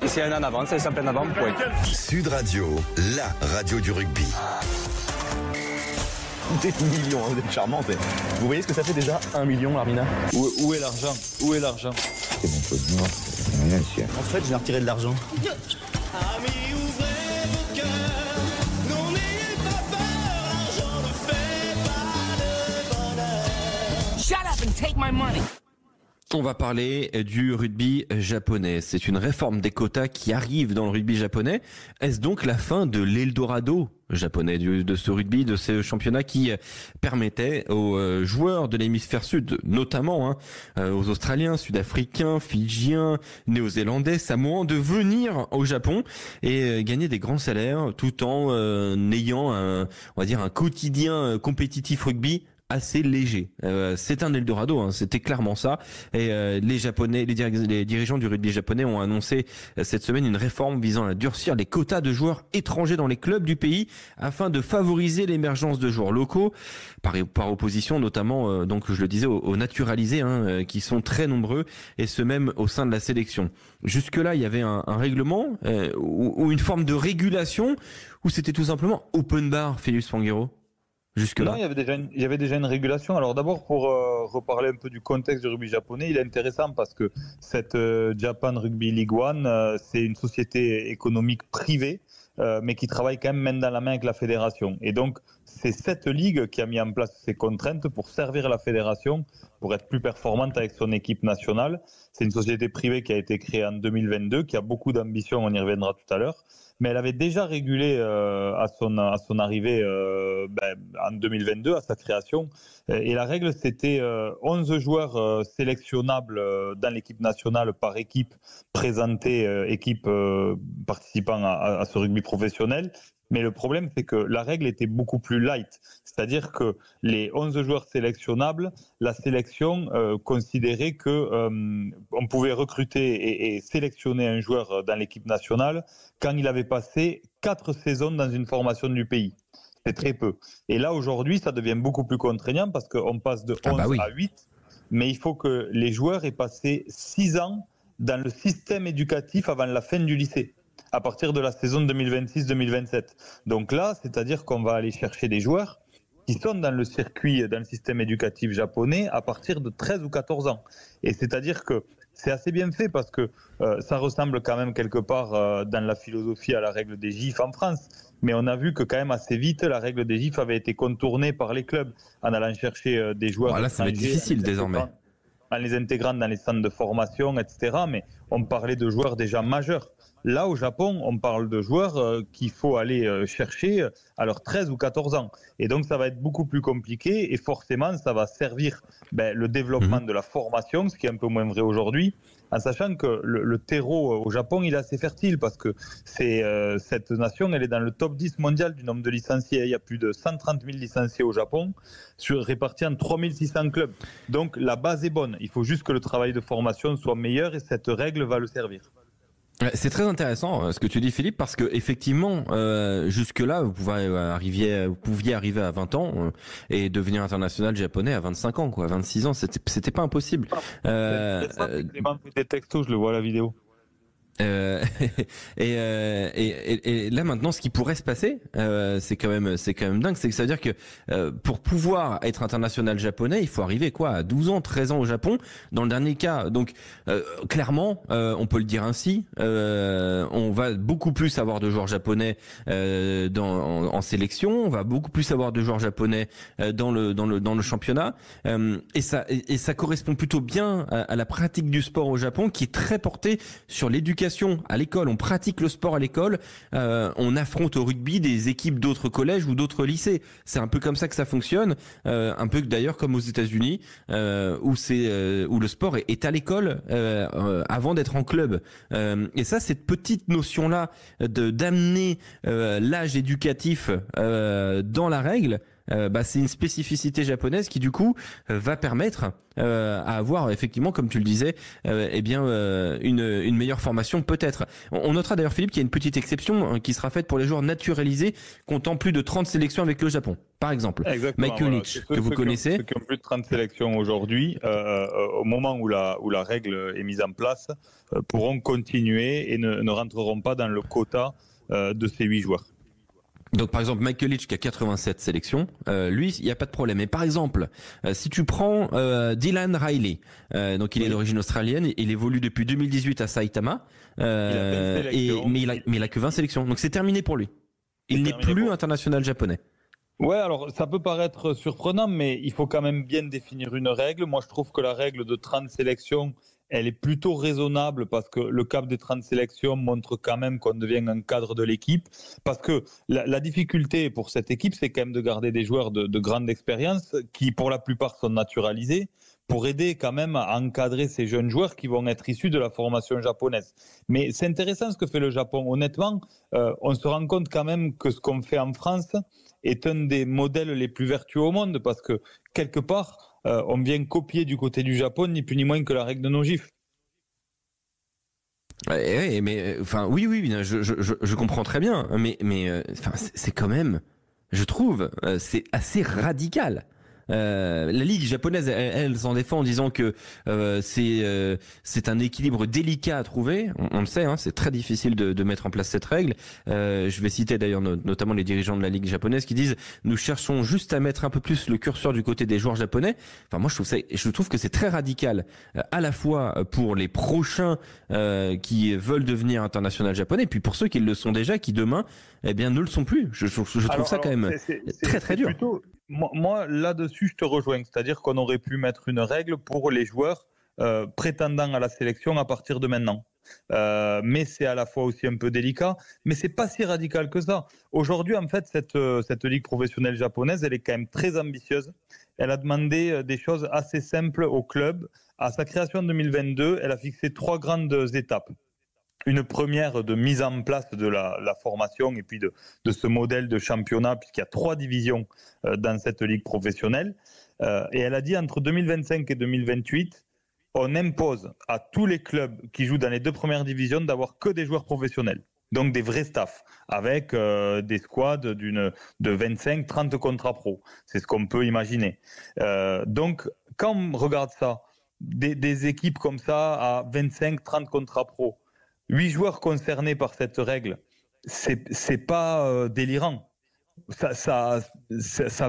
s'il y en a en avant, c'est simple en avant, point. Sud Radio, la radio du rugby. Des millions, vous êtes charmante. Vous voyez ce que ça fait déjà 1 million, Larmina? Où est l'argent? Où est l'argent? C'est mon peu de mort, c'est rien, chien. En fait, je vais retirer de l'argent. Amis, ouvrez vos cœurs, non n'ayez pas peur, l'argent ne fait pas le bonheur. Shut up and take my money. On va parler du rugby japonais. C'est une réforme des quotas qui arrive dans le rugby japonais. Est-ce donc la fin de l'Eldorado japonais, de ce rugby, de ce championnat qui permettait aux joueurs de l'hémisphère sud, notamment aux Australiens, Sud-Africains, Fidjiens, Néo-Zélandais, Samoans, de venir au Japon et gagner des grands salaires tout en ayant on va dire un quotidien compétitif rugby assez léger. C'est un Eldorado, c'était clairement ça. Et les Japonais, les dirigeants du rugby japonais ont annoncé cette semaine une réforme visant à durcir les quotas de joueurs étrangers dans les clubs du pays afin de favoriser l'émergence de joueurs locaux, par opposition notamment, donc je le disais, aux naturalisés qui sont très nombreux, et ce même au sein de la sélection. Jusque-là, il y avait un règlement ou une forme de régulation, ou c'était tout simplement open bar, Félix Panguero? Non, il y avait déjà une régulation. Alors d'abord, pour reparler un peu du contexte du rugby japonais, il est intéressant parce que cette Japan Rugby League One, c'est une société économique privée, mais qui travaille quand même main dans la main avec la fédération. Et donc, c'est cette ligue qui a mis en place ces contraintes pour servir la fédération, pour être plus performante avec son équipe nationale. C'est une société privée qui a été créée en 2022, qui a beaucoup d'ambition, on y reviendra tout à l'heure. Mais elle avait déjà régulé à son arrivée en 2022, à sa création. Et la règle, c'était 11 joueurs sélectionnables dans l'équipe nationale par équipe présentée, équipe participant à ce rugby professionnel. Mais le problème, c'est que la règle était beaucoup plus light. C'est-à-dire que les 11 joueurs sélectionnables, la sélection considérait que on pouvait recruter et sélectionner un joueur dans l'équipe nationale quand il avait passé 4 saisons dans une formation du pays. C'est très peu. Et là, aujourd'hui, ça devient beaucoup plus contraignant parce qu'on passe de 11 à 8. Mais il faut que les joueurs aient passé 6 ans dans le système éducatif avant la fin du lycée, à partir de la saison 2026-2027. Donc là, c'est-à-dire qu'on va aller chercher des joueurs qui sont dans le circuit, dans le système éducatif japonais à partir de 13 ou 14 ans. Et c'est-à-dire que c'est assez bien fait parce que ça ressemble quand même quelque part dans la philosophie à la règle des GIF en France. Mais on a vu que quand même assez vite, la règle des GIF avait été contournée par les clubs en allant chercher des joueurs. Voilà, ça va être difficile désormais. En les intégrant dans les centres de formation, etc. Mais on parlait de joueurs déjà majeurs. Là, au Japon, on parle de joueurs qu'il faut aller chercher à leurs 13 ou 14 ans. Et donc, ça va être beaucoup plus compliqué et forcément, ça va servir le développement de la formation, ce qui est un peu moins vrai aujourd'hui, en sachant que le terreau au Japon, il est assez fertile parce que cette nation, elle est dans le top 10 mondial du nombre de licenciés. Il y a plus de 130 000 licenciés au Japon, répartis en 3600 clubs. Donc, la base est bonne. Il faut juste que le travail de formation soit meilleur et cette règle va le servir. C'est très intéressant ce que tu dis, Philippe, parce que effectivement, jusque-là, vous pouviez arriver à 20 ans et devenir international japonais à 25 ans, quoi, 26 ans, c'était pas impossible. Des textos, je le vois à la vidéo. Et là maintenant, ce qui pourrait se passer, c'est quand même dingue, c'est que ça veut dire que pour pouvoir être international japonais, il faut arriver à 12 ans, 13 ans au Japon, dans le dernier cas. Donc clairement, on peut le dire ainsi, on va beaucoup plus avoir de joueurs japonais en sélection, on va beaucoup plus avoir de joueurs japonais dans le championnat, et ça correspond plutôt bien à la pratique du sport au Japon, qui est très portée sur l'éducation à l'école. On pratique le sport à l'école, on affronte au rugby des équipes d'autres collèges ou d'autres lycées. C'est un peu comme ça que ça fonctionne, un peu d'ailleurs comme aux États-Unis, où le sport est à l'école avant d'être en club. Et ça, cette petite notion-là d'amener l'âge éducatif dans la règle, c'est une spécificité japonaise qui du coup va permettre à avoir effectivement, comme tu le disais, une meilleure formation peut-être. On notera d'ailleurs, Philippe, qu'il y a une petite exception qui sera faite pour les joueurs naturalisés comptant plus de 30 sélections avec le Japon. Par exemple, Mike Kulich, que vous connaissez. Ceux qui ont plus de 30 sélections aujourd'hui, au moment où la règle est mise en place, pourront continuer et ne rentreront pas dans le quota de ces 8 joueurs. Donc par exemple Mike Kulich qui a 87 sélections, lui il n'y a pas de problème. Mais par exemple, si tu prends Dylan Riley, donc il est d'origine australienne, il évolue depuis 2018 à Saitama, mais il a que 20 sélections. Donc c'est terminé pour lui. Il n'est plus international japonais. Ouais, alors ça peut paraître surprenant, mais il faut quand même bien définir une règle. Moi je trouve que la règle de 30 sélections, elle est plutôt raisonnable parce que le cap des 30 sélections montre quand même qu'on devient un cadre de l'équipe. Parce que la difficulté pour cette équipe, c'est quand même de garder des joueurs de grande expérience qui, pour la plupart, sont naturalisés pour aider quand même à encadrer ces jeunes joueurs qui vont être issus de la formation japonaise. Mais c'est intéressant ce que fait le Japon. Honnêtement, on se rend compte quand même que ce qu'on fait en France est un des modèles les plus vertueux au monde parce que, quelque part, on vient copier du côté du Japon, ni plus ni moins que la règle de nos gifs. Oui, je comprends très bien, mais c'est quand même, je trouve, c'est assez radical. La Ligue japonaise, elle s'en défend en disant que c'est un équilibre délicat à trouver. On le sait, hein, c'est très difficile de mettre en place cette règle. Je vais citer d'ailleurs notamment les dirigeants de la Ligue japonaise qui disent « Nous cherchons juste à mettre un peu plus le curseur du côté des joueurs japonais ». Enfin, moi, je trouve que c'est très radical, à la fois pour les prochains qui veulent devenir international japonais, et puis pour ceux qui le sont déjà, qui demain, ne le sont plus. Je trouve ça quand même très très dur. Moi, là-dessus, je te rejoins. C'est-à-dire qu'on aurait pu mettre une règle pour les joueurs prétendant à la sélection à partir de maintenant. Mais c'est à la fois aussi un peu délicat. Mais c'est pas si radical que ça. Aujourd'hui, en fait, cette ligue professionnelle japonaise, elle est quand même très ambitieuse. Elle a demandé des choses assez simples au club. À sa création en 2022, elle a fixé 3 grandes étapes. Une première de mise en place de la formation et puis de ce modèle de championnat, puisqu'il y a 3 divisions dans cette ligue professionnelle. Et elle a dit entre 2025 et 2028, on impose à tous les clubs qui jouent dans les 2 premières divisions d'avoir que des joueurs professionnels. Donc des vrais staffs, avec des squads de 25-30 contrats pro. C'est ce qu'on peut imaginer. Donc quand on regarde ça, des équipes comme ça à 25-30 contrats pro, 8 joueurs concernés par cette règle, c'est pas délirant. Ça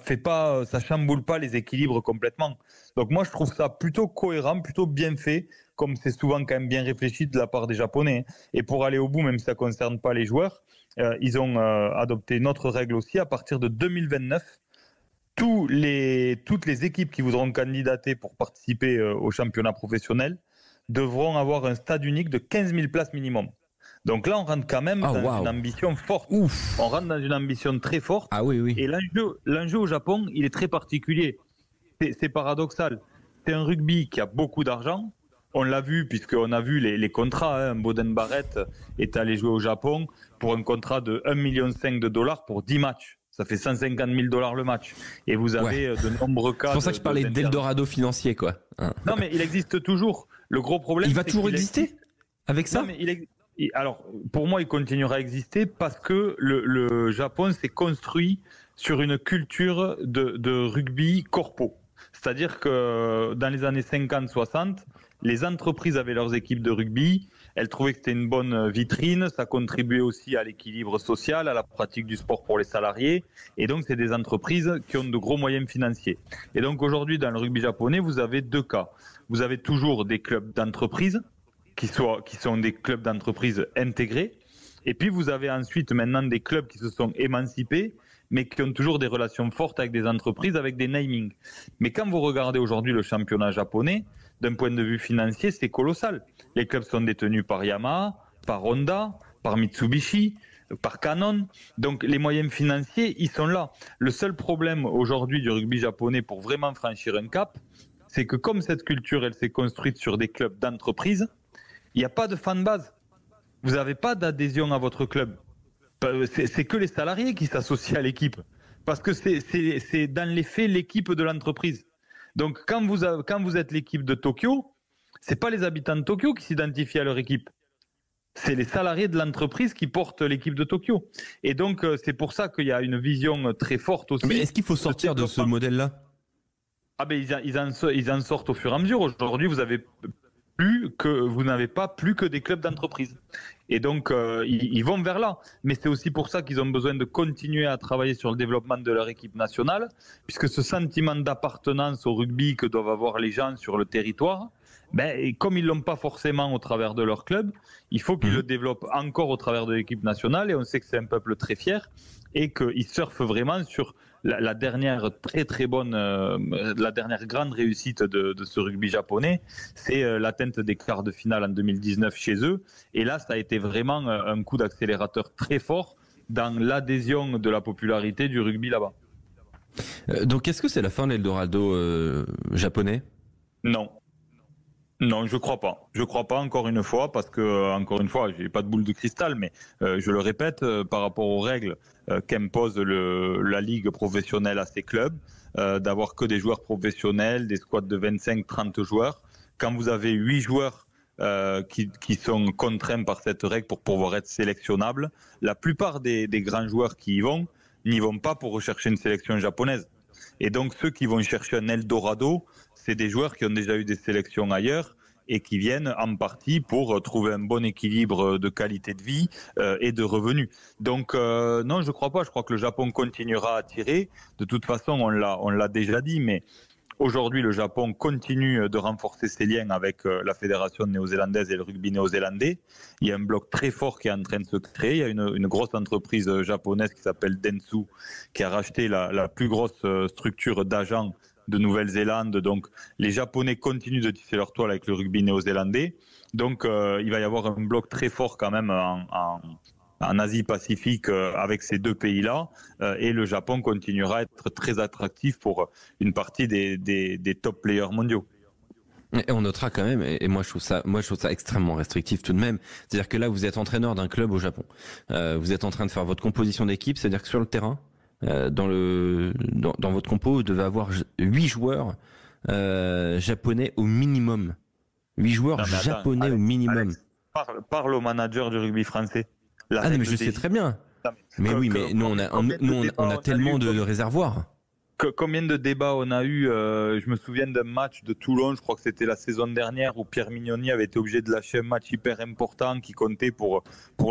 fait pas, ça chamboule pas les équilibres complètement. Donc moi je trouve ça plutôt cohérent, plutôt bien fait, comme c'est souvent quand même bien réfléchi de la part des Japonais. Et pour aller au bout, même si ça concerne pas les joueurs, ils ont adopté une autre règle aussi. À partir de 2029, toutes les équipes qui voudront candidater pour participer au championnat professionnel devront avoir un stade unique de 15 000 places minimum. Donc là, on rentre quand même dans une ambition forte. Ouf. On rentre dans une ambition très forte. Ah oui. Et l'enjeu au Japon, il est très particulier. C'est paradoxal. C'est un rugby qui a beaucoup d'argent. On l'a vu, puisqu'on a vu les contrats. Hein. Boden Barrett est allé jouer au Japon pour un contrat de 1,5 million de dollars pour 10 matchs. Ça fait 150 000 $ le match. Et vous avez de nombreux cas. C'est pour ça que je parlais d'Eldorado financier, quoi. Non, mais il existe toujours. Le gros problème, il va toujours exister avec ça. Non, mais alors, pour moi, il continuera à exister parce que le Japon s'est construit sur une culture de rugby corpo. C'est-à-dire que dans les années 50-60, les entreprises avaient leurs équipes de rugby. Elles trouvaient que c'était une bonne vitrine. Ça contribuait aussi à l'équilibre social, à la pratique du sport pour les salariés. Et donc, c'est des entreprises qui ont de gros moyens financiers. Et donc, aujourd'hui, dans le rugby japonais, vous avez 2 cas. Vous avez toujours des clubs d'entreprise qui sont des clubs d'entreprise intégrés. Et puis, vous avez ensuite maintenant des clubs qui se sont émancipés, mais qui ont toujours des relations fortes avec des entreprises, avec des namings. Mais quand vous regardez aujourd'hui le championnat japonais, d'un point de vue financier, c'est colossal. Les clubs sont détenus par Yamaha, par Honda, par Mitsubishi, par Canon. Donc les moyens financiers, ils sont là. Le seul problème aujourd'hui du rugby japonais pour vraiment franchir un cap, c'est que comme cette culture, elle s'est construite sur des clubs d'entreprise, il n'y a pas de fan-base. Vous n'avez pas d'adhésion à votre club. C'est que les salariés qui s'associent à l'équipe. Parce que c'est dans les faits l'équipe de l'entreprise. Donc quand vous êtes l'équipe de Tokyo, c'est pas les habitants de Tokyo qui s'identifient à leur équipe. C'est les salariés de l'entreprise qui portent l'équipe de Tokyo. Et donc c'est pour ça qu'il y a une vision très forte aussi. Mais est-ce qu'il faut sortir de ce modèle-là ? Ah ben ils en sortent au fur et à mesure. Aujourd'hui, vous n'avez pas plus que des clubs d'entreprise. Et donc ils vont vers là. Mais c'est aussi pour ça qu'ils ont besoin de continuer à travailler sur le développement de leur équipe nationale, puisque ce sentiment d'appartenance au rugby que doivent avoir les gens sur le territoire, et comme ils l'ont pas forcément au travers de leur club, il faut qu'ils le développent encore au travers de l'équipe nationale. Et on sait que c'est un peuple très fier et qu'ils surfent vraiment sur la dernière très très bonne, la dernière grande réussite de ce rugby japonais, c'est l'atteinte des quarts de finale en 2019 chez eux. Et là, ça a été vraiment un coup d'accélérateur très fort dans l'adhésion de la popularité du rugby là-bas. Donc, est-ce que c'est la fin de l'Eldorado japonais ? Non. Non, je crois pas. Je crois pas, encore une fois, parce que, encore une fois, j'ai pas de boule de cristal, mais je le répète, par rapport aux règles qu'impose la ligue professionnelle à ses clubs, d'avoir que des joueurs professionnels, des squads de 25-30 joueurs. Quand vous avez 8 joueurs qui sont contraints par cette règle pour pouvoir être sélectionnables, la plupart des grands joueurs qui y vont n'y vont pas pour rechercher une sélection japonaise. Et donc, ceux qui vont chercher un Eldorado, c'est des joueurs qui ont déjà eu des sélections ailleurs et qui viennent en partie pour trouver un bon équilibre de qualité de vie et de revenus. Donc non, je crois pas. Je crois que le Japon continuera à tirer. De toute façon, on l'a déjà dit, mais aujourd'hui, le Japon continue de renforcer ses liens avec la fédération néo-zélandaise et le rugby néo-zélandais. Il y a un bloc très fort qui est en train de se créer. Il y a une grosse entreprise japonaise qui s'appelle Dentsu, qui a racheté la plus grosse structure d'agents de Nouvelle-Zélande. Donc les Japonais continuent de tisser leur toile avec le rugby néo-zélandais. Donc il va y avoir un bloc très fort quand même en Asie-Pacifique avec ces deux pays-là. Et le Japon continuera à être très attractif pour une partie des top players mondiaux. Et on notera quand même, et moi je trouve ça extrêmement restrictif tout de même. C'est-à-dire que là, vous êtes entraîneur d'un club au Japon. Vous êtes en train de faire votre composition d'équipe, c'est-à-dire que sur le terrain, dans votre compo, vous devez avoir 8 joueurs japonais au minimum. 8 joueurs japonais au minimum. Alex, parle au manager du rugby français. Mais je sais très bien. Mais oui, mais nous on a tellement de réservoirs. Combien de débats on a eu je me souviens d'un match de Toulon, je crois que c'était la saison dernière, où Pierre Mignoni avait été obligé de lâcher un match hyper important qui comptait pour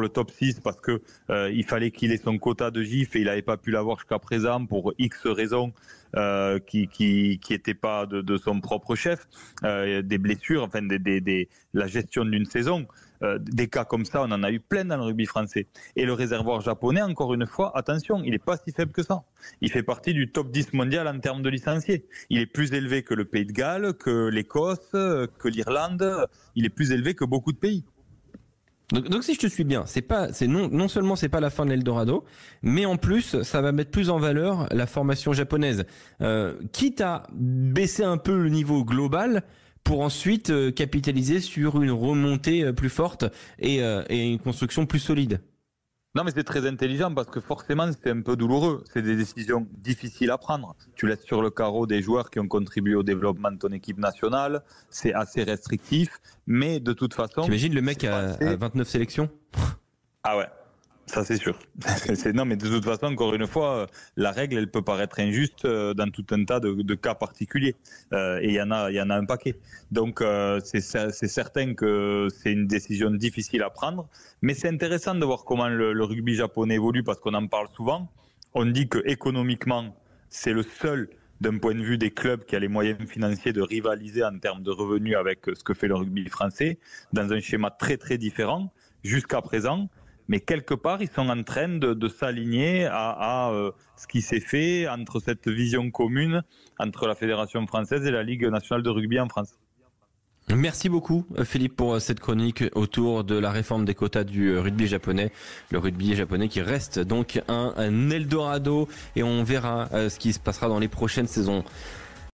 le top 6 parce que il fallait qu'il ait son quota de gifs et il n'avait pas pu l'avoir jusqu'à présent pour X raisons qui n'étaient pas de son propre chef, des blessures, enfin la gestion d'une saison. Des cas comme ça, on en a eu plein dans le rugby français. Et le réservoir japonais, encore une fois, attention, il n'est pas si faible que ça. Il fait partie du top 10 mondial en termes de licenciés. Il est plus élevé que le Pays de Galles, que l'Écosse, que l'Irlande. Il est plus élevé que beaucoup de pays. Donc si je te suis bien, non seulement c'est pas la fin de l'Eldorado, mais en plus ça va mettre plus en valeur la formation japonaise, quitte à baisser un peu le niveau global pour ensuite capitaliser sur une remontée plus forte et une construction plus solide. Non, mais c'est très intelligent parce que forcément c'est un peu douloureux. C'est des décisions difficiles à prendre. Tu laisses sur le carreau des joueurs qui ont contribué au développement de ton équipe nationale. C'est assez restrictif, mais de toute façon... T'imagines le mec à 29 sélections ? Ah ouais, ça c'est sûr. Non, mais de toute façon, encore une fois, la règle, elle peut paraître injuste dans tout un tas de cas particuliers. Et il y en a un paquet. Donc c'est certain que c'est une décision difficile à prendre. Mais c'est intéressant de voir comment le rugby japonais évolue parce qu'on en parle souvent. On dit que économiquement, c'est le seul, d'un point de vue des clubs, qui a les moyens financiers de rivaliser en termes de revenus avec ce que fait le rugby français, dans un schéma très très différent jusqu'à présent. Mais quelque part, ils sont en train de s'aligner à ce qui s'est fait entre cette vision commune entre la Fédération française et la Ligue nationale de rugby en France. Merci beaucoup Philippe pour cette chronique autour de la réforme des quotas du rugby japonais. Le rugby japonais qui reste donc un Eldorado et on verra ce qui se passera dans les prochaines saisons.